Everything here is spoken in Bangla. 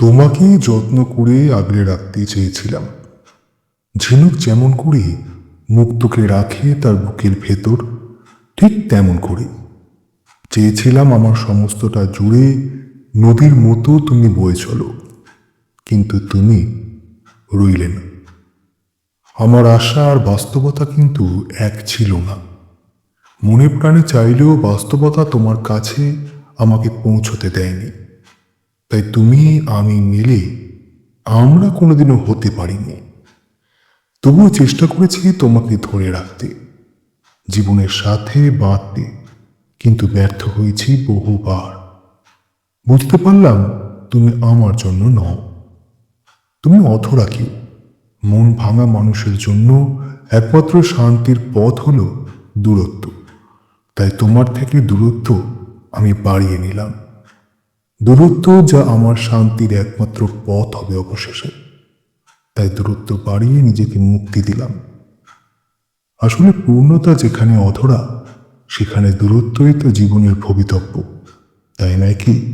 তোমাকে যত্ন করে আগলে রাখতে চেয়েছিলাম, ঝিনুক যেমন করে মুক্তকে রাখে তার বুকের ভেতর, ঠিক তেমন করে চেয়েছিলাম আমার সমস্তটা জুড়ে নদীর মতো তুমি বয়ে চলো। কিন্তু তুমি রইলে না। আমার আশা আর বাস্তবতা কিন্তু এক ছিল না। মনে প্রাণে চাইলেও বাস্তবতা তোমার কাছে আমাকে পৌঁছতে দেয়নি। তাই তুমি আমি মিলে আমরা কোনোদিনও হতে পারিনি। তবুও চেষ্টা করেছি তোমাকে ধরে রাখতে, জীবনের সাথে বাঁধতে, কিন্তু ব্যর্থ হয়েছি বহুবার। বুঝতে পারলাম তুমি আমার জন্য নও। তুমি অধরা কেউ। মন ভাঙা মানুষের জন্য একমাত্র শান্তির পথ হলো দূরত্ব। তাই তোমার থেকে দূরত্ব আমি বাড়িয়ে নিলাম। দূরত্ব যা আমার শান্তির একমাত্র পথ হবে অবশেষে। তাই দূরত্ব বাড়িয়ে নিজেকে মুক্তি দিলাম। আসলে পূর্ণতা যেখানে অধরা, সেখানে দূরত্বই তো জীবনের ভবিতব্য, তাই নয় কি?